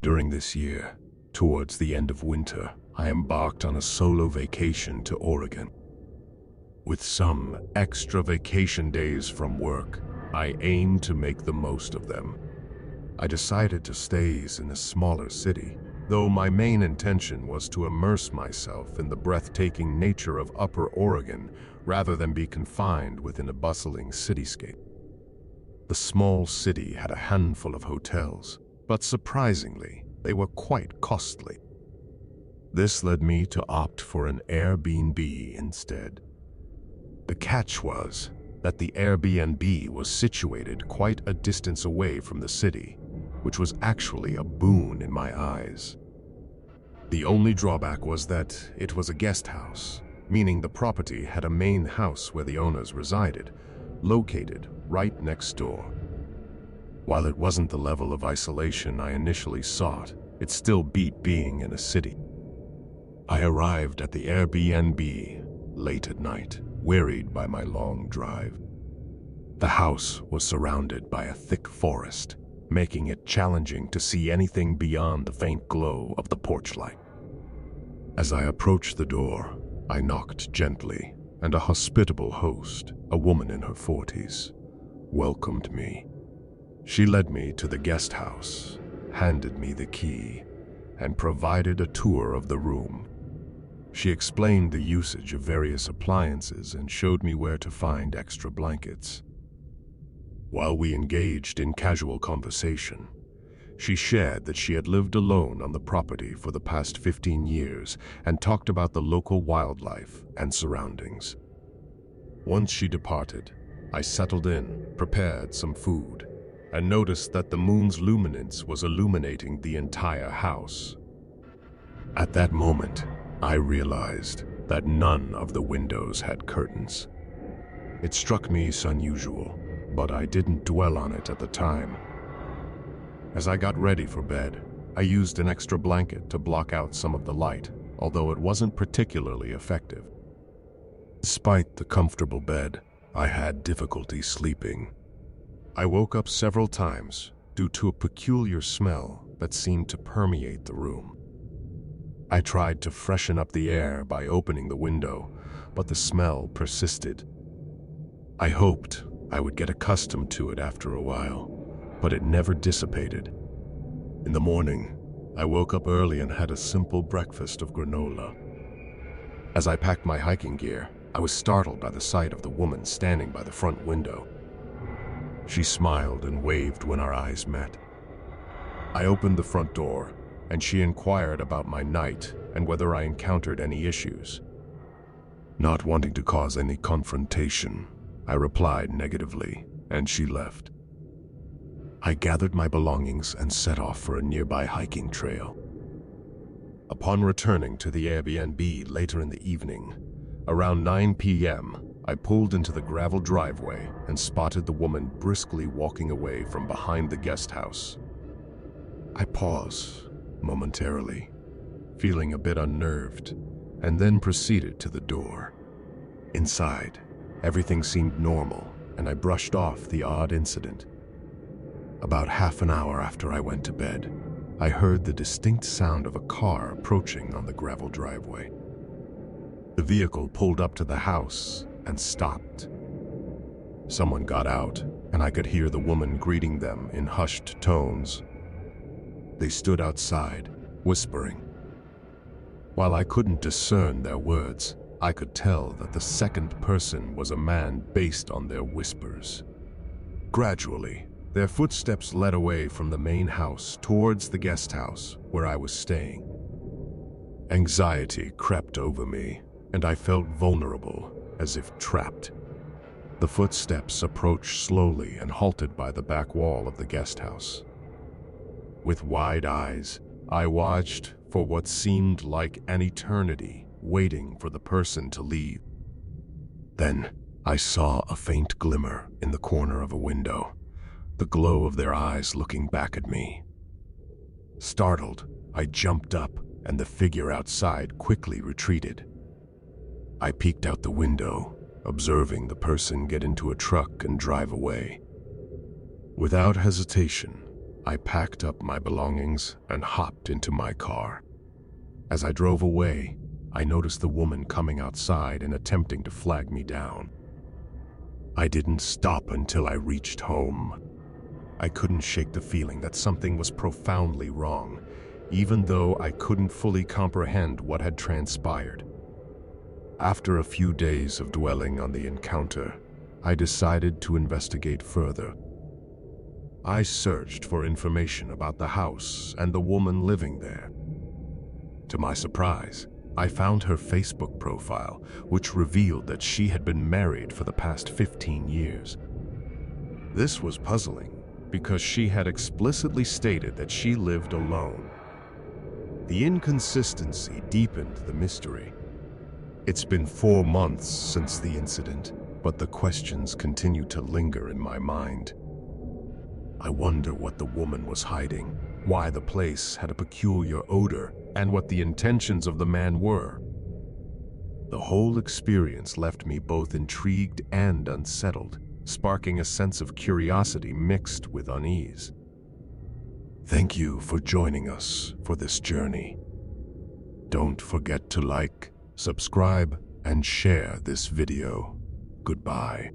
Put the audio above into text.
During this year, towards the end of winter, I embarked on a solo vacation to Oregon. With some extra vacation days from work, I aimed to make the most of them. I decided to stay in a smaller city, though my main intention was to immerse myself in the breathtaking nature of Upper Oregon rather than be confined within a bustling cityscape. The small city had a handful of hotels, but surprisingly, they were quite costly. This led me to opt for an Airbnb instead. The catch was that the Airbnb was situated quite a distance away from the city, which was actually a boon in my eyes. The only drawback was that it was a guest house, meaning the property had a main house where the owners resided, located right next door. While it wasn't the level of isolation I initially sought, it still beat being in a city. I arrived at the Airbnb late at night, wearied by my long drive. The house was surrounded by a thick forest, making it challenging to see anything beyond the faint glow of the porch light. As I approached the door, I knocked gently, and a hospitable host, a woman in her 40s, welcomed me. She led me to the guest house, handed me the key, and provided a tour of the room. She explained the usage of various appliances and showed me where to find extra blankets. While we engaged in casual conversation, she shared that she had lived alone on the property for the past 15 years and talked about the local wildlife and surroundings. Once she departed, I settled in, prepared some food, and noticed that the moon's luminance was illuminating the entire house. At that moment, I realized that none of the windows had curtains. It struck me as unusual, but I didn't dwell on it at the time. As I got ready for bed, I used an extra blanket to block out some of the light, although it wasn't particularly effective. Despite the comfortable bed, I had difficulty sleeping. I woke up several times due to a peculiar smell that seemed to permeate the room. I tried to freshen up the air by opening the window, but the smell persisted. I hoped I would get accustomed to it after a while, but it never dissipated. In the morning, I woke up early and had a simple breakfast of granola. As I packed my hiking gear, I was startled by the sight of the woman standing by the front window. She smiled and waved when our eyes met. I opened the front door, and she inquired about my night and whether I encountered any issues. Not wanting to cause any confrontation, I replied negatively, and she left. I gathered my belongings and set off for a nearby hiking trail. Upon returning to the Airbnb later in the evening, around 9 p.m., I pulled into the gravel driveway and spotted the woman briskly walking away from behind the guest house. I paused momentarily, feeling a bit unnerved, and then proceeded to the door. Inside, everything seemed normal, and I brushed off the odd incident. About half an hour after I went to bed, I heard the distinct sound of a car approaching on the gravel driveway. The vehicle pulled up to the house and stopped. Someone got out, and I could hear the woman greeting them in hushed tones. They stood outside, whispering. While I couldn't discern their words, I could tell that the second person was a man based on their whispers. Gradually, their footsteps led away from the main house towards the guest house where I was staying. Anxiety crept over me, and I felt vulnerable, as if trapped. The footsteps approached slowly and halted by the back wall of the guest house. With wide eyes, I watched for what seemed like an eternity, waiting for the person to leave. Then I saw a faint glimmer in the corner of a window, the glow of their eyes looking back at me. Startled, I jumped up, and the figure outside quickly retreated. I peeked out the window, observing the person get into a truck and drive away. Without hesitation, I packed up my belongings and hopped into my car. As I drove away, I noticed the woman coming outside and attempting to flag me down. I didn't stop until I reached home. I couldn't shake the feeling that something was profoundly wrong, even though I couldn't fully comprehend what had transpired. After a few days of dwelling on the encounter, I decided to investigate further. I searched for information about the house and the woman living there. To my surprise, I found her Facebook profile, which revealed that she had been married for the past 15 years. This was puzzling because she had explicitly stated that she lived alone. The inconsistency deepened the mystery. It's been 4 months since the incident, but the questions continue to linger in my mind. I wonder what the woman was hiding, why the place had a peculiar odor, and what the intentions of the man were. The whole experience left me both intrigued and unsettled, sparking a sense of curiosity mixed with unease. Thank you for joining us for this journey. Don't forget to like, subscribe, and share this video. Goodbye.